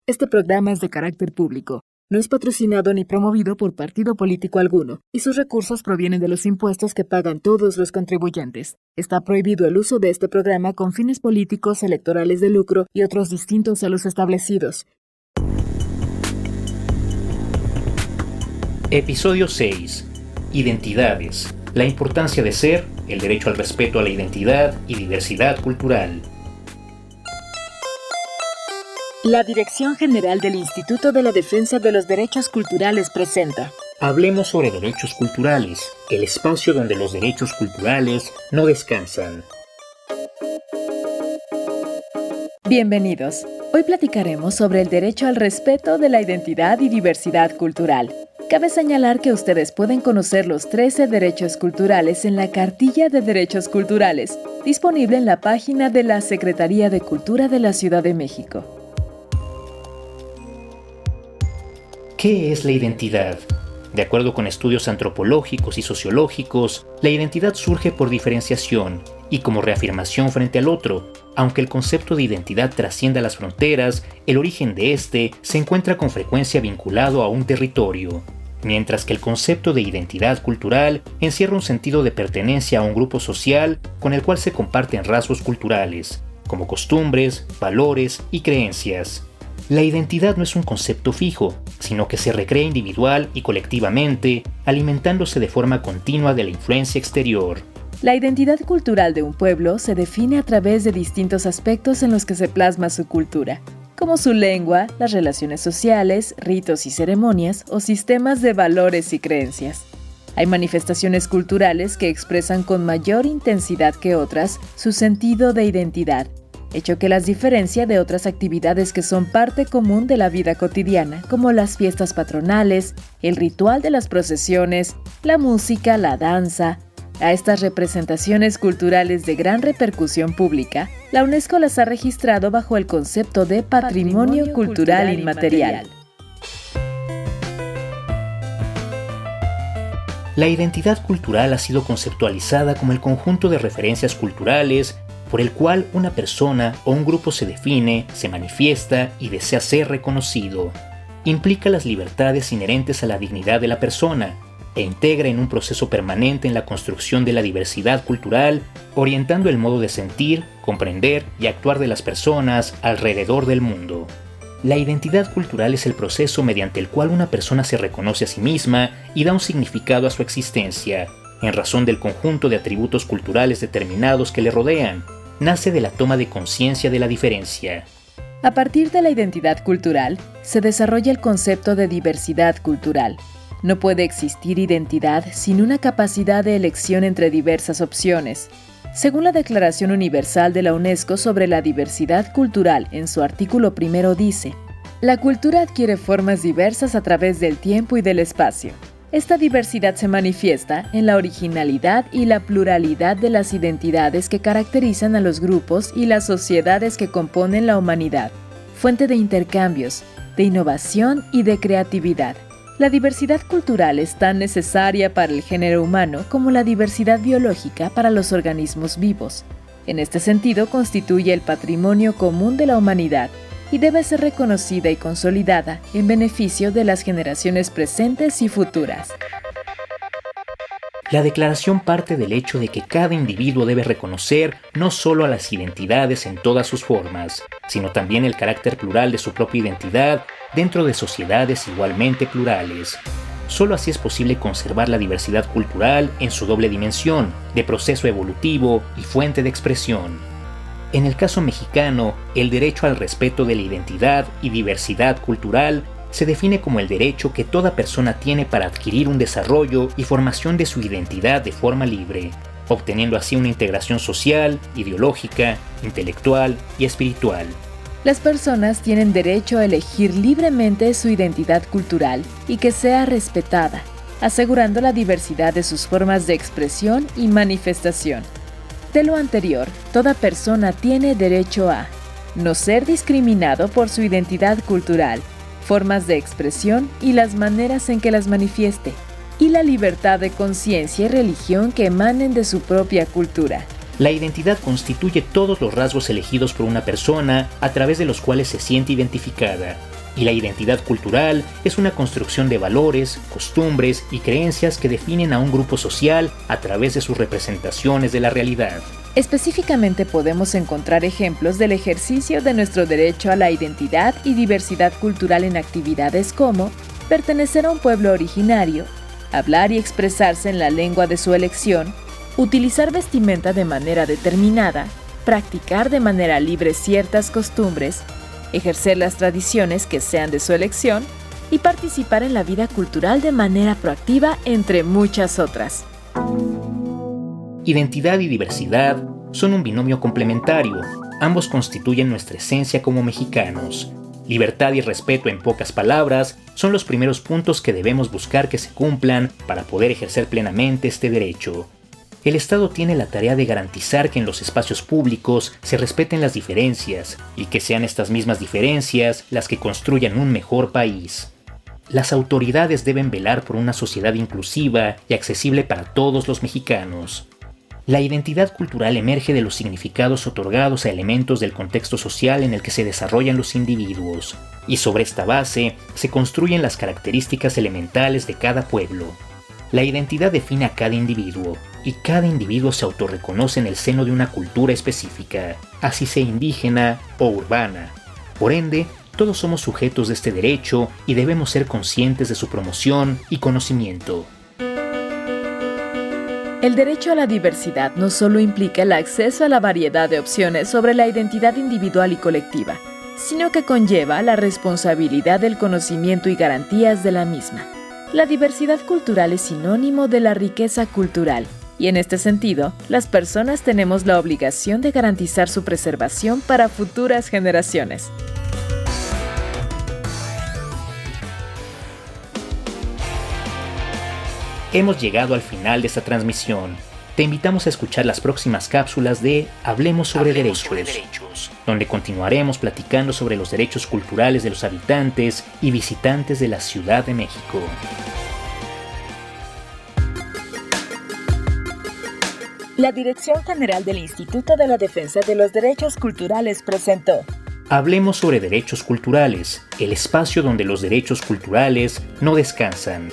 Este programa es de carácter público. No es patrocinado ni promovido por partido político alguno, y sus recursos provienen de los impuestos que pagan todos los contribuyentes. Está prohibido el uso de este programa con fines políticos, electorales de lucro y otros distintos a los establecidos. Episodio 6. Identidades. La importancia de ser, el derecho al respeto a la identidad y diversidad cultural. La Dirección General del Instituto de la Defensa de los Derechos Culturales presenta. Hablemos sobre derechos culturales, el espacio donde los derechos culturales no descansan. Bienvenidos. Hoy platicaremos sobre el derecho al respeto de la identidad y diversidad cultural. Cabe señalar que ustedes pueden conocer los 13 derechos culturales en la Cartilla de Derechos Culturales, disponible en la página de la Secretaría de Cultura de la Ciudad de México. ¿Qué es la identidad? De acuerdo con estudios antropológicos y sociológicos, la identidad surge por diferenciación y como reafirmación frente al otro. Aunque el concepto de identidad trascienda las fronteras, el origen de este se encuentra con frecuencia vinculado a un territorio, mientras que el concepto de identidad cultural encierra un sentido de pertenencia a un grupo social con el cual se comparten rasgos culturales, como costumbres, valores y creencias. La identidad no es un concepto fijo, sino que se recrea individual y colectivamente, alimentándose de forma continua de la influencia exterior. La identidad cultural de un pueblo se define a través de distintos aspectos en los que se plasma su cultura, como su lengua, las relaciones sociales, ritos y ceremonias o sistemas de valores y creencias. Hay manifestaciones culturales que expresan con mayor intensidad que otras su sentido de identidad, hecho que las diferencia de otras actividades que son parte común de la vida cotidiana, como las fiestas patronales, el ritual de las procesiones, la música, la danza. A estas representaciones culturales de gran repercusión pública, la UNESCO las ha registrado bajo el concepto de Patrimonio Cultural Inmaterial. La identidad cultural ha sido conceptualizada como el conjunto de referencias culturales por el cual una persona o un grupo se define, se manifiesta y desea ser reconocido. Implica las libertades inherentes a la dignidad de la persona e integra en un proceso permanente en la construcción de la diversidad cultural, orientando el modo de sentir, comprender y actuar de las personas alrededor del mundo. La identidad cultural es el proceso mediante el cual una persona se reconoce a sí misma y da un significado a su existencia, en razón del conjunto de atributos culturales determinados que le rodean. Nace de la toma de conciencia de la diferencia. A partir de la identidad cultural, se desarrolla el concepto de diversidad cultural. No puede existir identidad sin una capacidad de elección entre diversas opciones. Según la Declaración Universal de la UNESCO sobre la diversidad cultural, en su artículo 1 dice: la cultura adquiere formas diversas a través del tiempo y del espacio. Esta diversidad se manifiesta en la originalidad y la pluralidad de las identidades que caracterizan a los grupos y las sociedades que componen la humanidad, fuente de intercambios, de innovación y de creatividad. La diversidad cultural es tan necesaria para el género humano como la diversidad biológica para los organismos vivos. En este sentido, constituye el patrimonio común de la humanidad y debe ser reconocida y consolidada en beneficio de las generaciones presentes y futuras. La declaración parte del hecho de que cada individuo debe reconocer no solo a las identidades en todas sus formas, sino también el carácter plural de su propia identidad dentro de sociedades igualmente plurales. Solo así es posible conservar la diversidad cultural en su doble dimensión, de proceso evolutivo y fuente de expresión. En el caso mexicano, el derecho al respeto de la identidad y diversidad cultural se define como el derecho que toda persona tiene para adquirir un desarrollo y formación de su identidad de forma libre, obteniendo así una integración social, ideológica, intelectual y espiritual. Las personas tienen derecho a elegir libremente su identidad cultural y que sea respetada, asegurando la diversidad de sus formas de expresión y manifestación. De lo anterior, toda persona tiene derecho a no ser discriminado por su identidad cultural, formas de expresión y las maneras en que las manifieste, y la libertad de conciencia y religión que emanen de su propia cultura. La identidad constituye todos los rasgos elegidos por una persona a través de los cuales se siente identificada. Y la identidad cultural es una construcción de valores, costumbres y creencias que definen a un grupo social a través de sus representaciones de la realidad. Específicamente podemos encontrar ejemplos del ejercicio de nuestro derecho a la identidad y diversidad cultural en actividades como pertenecer a un pueblo originario, hablar y expresarse en la lengua de su elección, utilizar vestimenta de manera determinada, practicar de manera libre ciertas costumbres, ejercer las tradiciones que sean de su elección y participar en la vida cultural de manera proactiva, entre muchas otras. Identidad y diversidad son un binomio complementario. Ambos constituyen nuestra esencia como mexicanos. Libertad y respeto, en pocas palabras, son los primeros puntos que debemos buscar que se cumplan para poder ejercer plenamente este derecho. El Estado tiene la tarea de garantizar que en los espacios públicos se respeten las diferencias y que sean estas mismas diferencias las que construyan un mejor país. Las autoridades deben velar por una sociedad inclusiva y accesible para todos los mexicanos. La identidad cultural emerge de los significados otorgados a elementos del contexto social en el que se desarrollan los individuos, y sobre esta base se construyen las características elementales de cada pueblo. La identidad define a cada individuo, y cada individuo se autorreconoce en el seno de una cultura específica, así sea indígena o urbana. Por ende, todos somos sujetos de este derecho y debemos ser conscientes de su promoción y conocimiento. El derecho a la diversidad no solo implica el acceso a la variedad de opciones sobre la identidad individual y colectiva, sino que conlleva la responsabilidad del conocimiento y garantías de la misma. La diversidad cultural es sinónimo de la riqueza cultural, y en este sentido, las personas tenemos la obligación de garantizar su preservación para futuras generaciones. Hemos llegado al final de esta transmisión. Te invitamos a escuchar las próximas cápsulas de Hablemos sobre derechos, donde continuaremos platicando sobre los derechos culturales de los habitantes y visitantes de la Ciudad de México. La Dirección General del Instituto de la Defensa de los Derechos Culturales presentó Hablemos sobre derechos culturales, el espacio donde los derechos culturales no descansan.